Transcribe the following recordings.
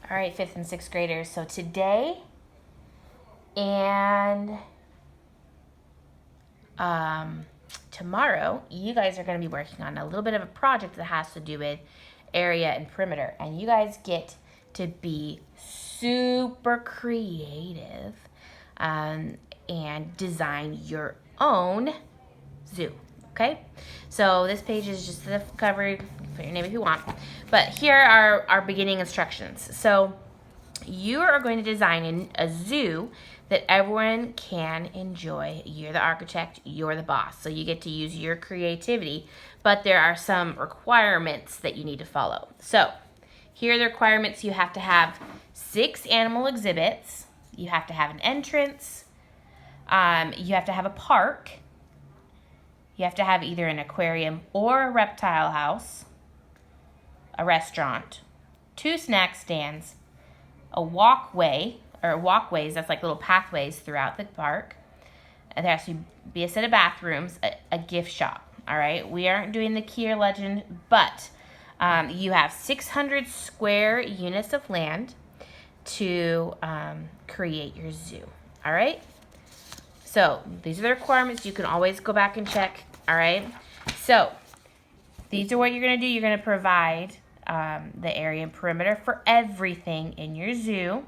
All right, 5th and 6th graders. So today and tomorrow, you guys are going to be working on a little bit of a project that has to do with area and perimeter. And you guys get to be super creative and design your own zoo. Okay, so this page is just the cover. Put your name if you want, but here are our beginning instructions. So you are going to design a zoo that everyone can enjoy. You're the architect, you're the boss, so you get to use your creativity, but there are some requirements that you need to follow. So here are the requirements. You have to have 6 animal exhibits, you have to have an entrance, you have to have a park, you have to have either an aquarium or a reptile house, a restaurant, 2 snack stands, a walkway, or walkways, that's like little pathways throughout the park. And there has to be a set of bathrooms, a gift shop. All right, we aren't doing the Kier Legend, but you have 600 square units of land to create your zoo. All right, so these are the requirements. You can always go back and check. All right, so these are what you're going to do. You're going to provide the area and perimeter for everything in your zoo.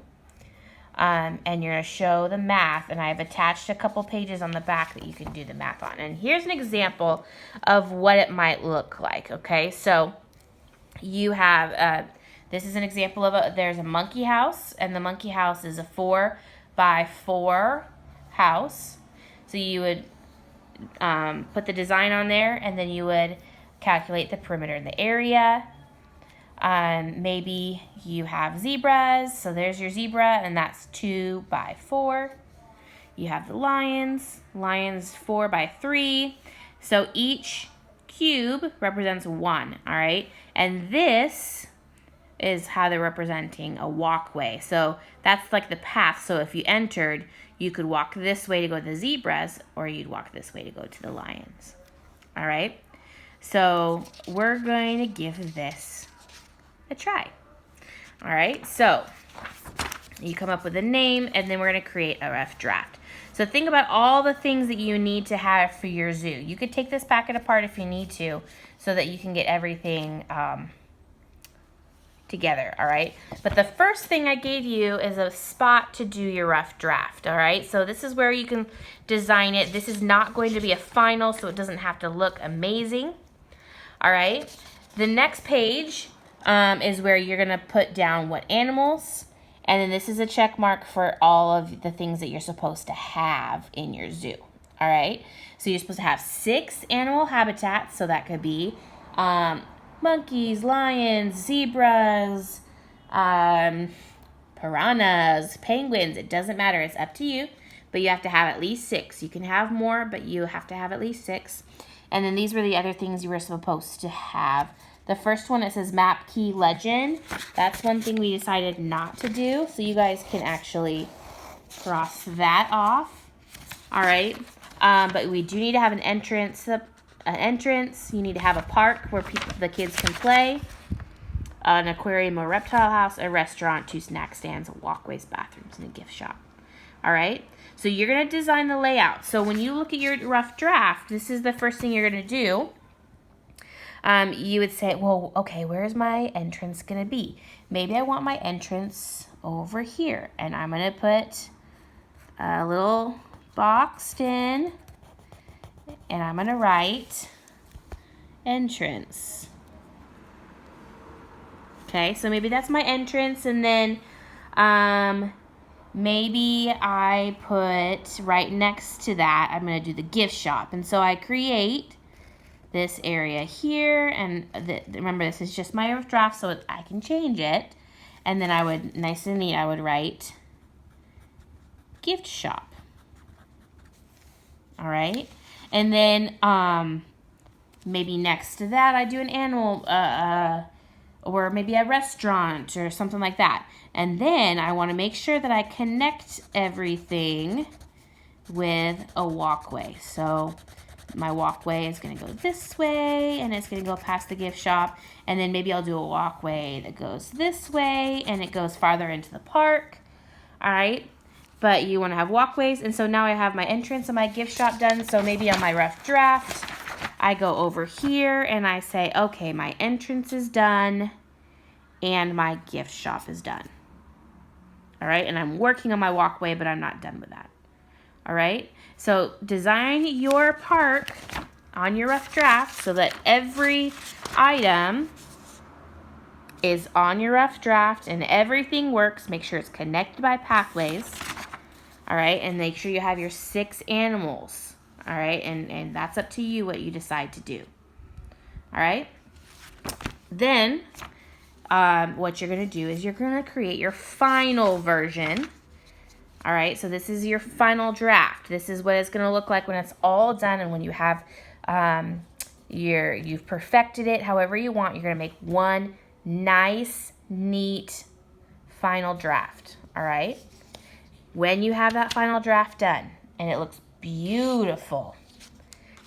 And you're going to show the math. And I've attached a couple pages on the back that you can do the math on. And here's an example of what it might look like. Okay, so you have, this is an example of there's a monkey house. And the monkey house is a 4x4 house. So you would put the design on there, and then you would calculate the perimeter in the area. Maybe you have zebras, so there's your zebra, and that's 2x4. You have the lions 4x3. So each cube represents 1, all right? And this is how they're representing a walkway. So that's like the path. So if you entered, you could walk this way to go to the zebras, or you'd walk this way to go to the lions. All right? So we're going to give this a try. All right? So you come up with a name, and then we're going to create a rough draft. So think about all the things that you need to have for your zoo. You could take this packet apart if you need to, so that you can get everything together, all right? But the first thing I gave you is a spot to do your rough draft, all right? So this is where you can design it. This is not going to be a final, so it doesn't have to look amazing, all right? The next page is where you're gonna put down what animals, and then this is a check mark for all of the things that you're supposed to have in your zoo, all right? So you're supposed to have 6 animal habitats, so that could be monkeys, lions, zebras, piranhas, penguins. It doesn't matter. It's up to you. But you have to have at least 6. You can have more, but you have to have at least 6. And then these were the other things you were supposed to have. The first one, it says Map Key Legend. That's one thing we decided not to do. So you guys can actually cross that off. All right. But we do need to have an entrance. You need to have a park where the kids can play, an aquarium or reptile house, a restaurant, 2 snack stands, walkways, bathrooms, and a gift shop. All right, so you're going to design the layout. So when you look at your rough draft, this is the first thing you're going to do. You would say, well, okay, where's my entrance going to be? Maybe I want my entrance over here, and I'm going to put a little boxed in, and I'm going to write entrance. Okay, so maybe that's my entrance, and then maybe I put right next to that, I'm going to do the gift shop. And so I create this area here, and remember, this is just my rough draft, so I can change it. And then I would, nice and neat, I would write gift shop. All right. And then maybe next to that, I do an animal, or maybe a restaurant or something like that. And then I want to make sure that I connect everything with a walkway. So my walkway is going to go this way, and it's going to go past the gift shop, and then maybe I'll do a walkway that goes this way, and it goes farther into the park. All right, but you want to have walkways, and so now I have my entrance and my gift shop done. So maybe on my rough draft, I go over here and I say, okay, my entrance is done and my gift shop is done. All right, and I'm working on my walkway, but I'm not done with that. All right, so design your park on your rough draft so that every item is on your rough draft and everything works. Make sure it's connected by pathways. All right, and make sure you have your 6 animals. All right, and that's up to you what you decide to do. All right, then what you're going to do is you're going to create your final version. All right, so this is your final draft. This is what it's going to look like when it's all done and when you have you've perfected it however you want. You're going to make one nice, neat final draft. All right, when you have that final draft done and it looks beautiful,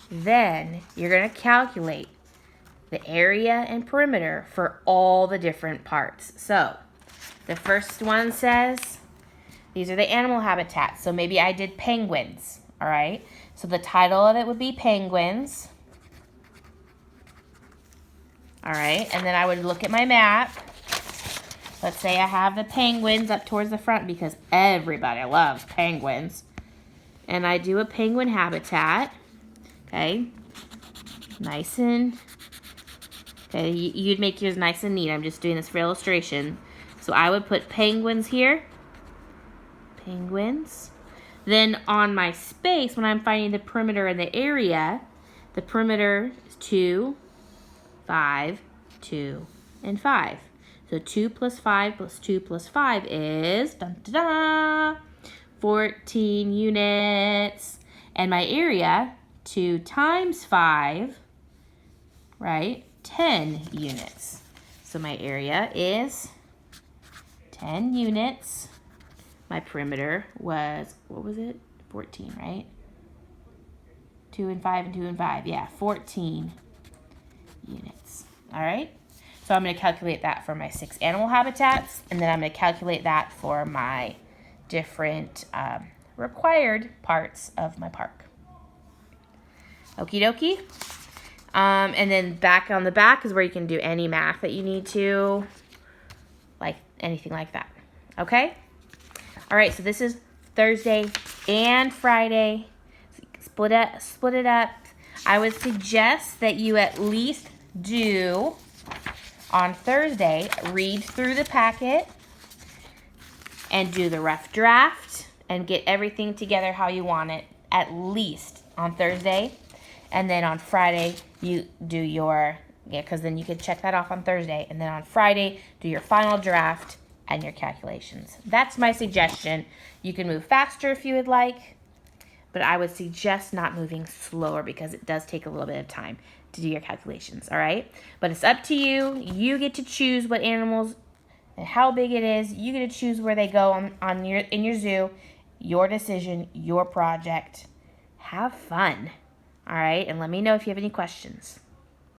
then you're going to calculate the area and perimeter for all the different parts. So the first one says these are the animal habitats. So maybe I did penguins, all right? So the title of it would be penguins. All right, and then I would look at my map. Let's say I have the penguins up towards the front because everybody loves penguins. And I do a penguin habitat, okay? Nice and, okay, you'd make yours nice and neat. I'm just doing this for illustration. So I would put penguins here. Penguins. Then on my space, when I'm finding the perimeter and the area, the perimeter is 2, 5, 2, and 5. So 2 plus 5 plus 2 plus 5 is 14 units. And my area, 2 times 5, right, 10 units. So my area is 10 units. My perimeter was, what was it? 14, right? 2 and 5 and 2 and 5. Yeah, 14 units. All right. So I'm going to calculate that for my 6 animal habitats, and then I'm going to calculate that for my different required parts of my park. Okie dokie. And then back on the back is where you can do any math that you need to, like anything like that. Okay? All right, so this is Thursday and Friday. Split it up. I would suggest that you at least do on Thursday, read through the packet and do the rough draft and get everything together how you want it at least on Thursday. And then on Friday, you do your, because then you can check that off on Thursday. And then on Friday, do your final draft and your calculations. That's my suggestion. You can move faster if you would like, but I would suggest not moving slower because it does take a little bit of time to do your calculations, all right? But it's up to you. You get to choose what animals and how big it is. You get to choose where they go in your zoo. Your decision, your project. Have fun, all right? And let me know if you have any questions.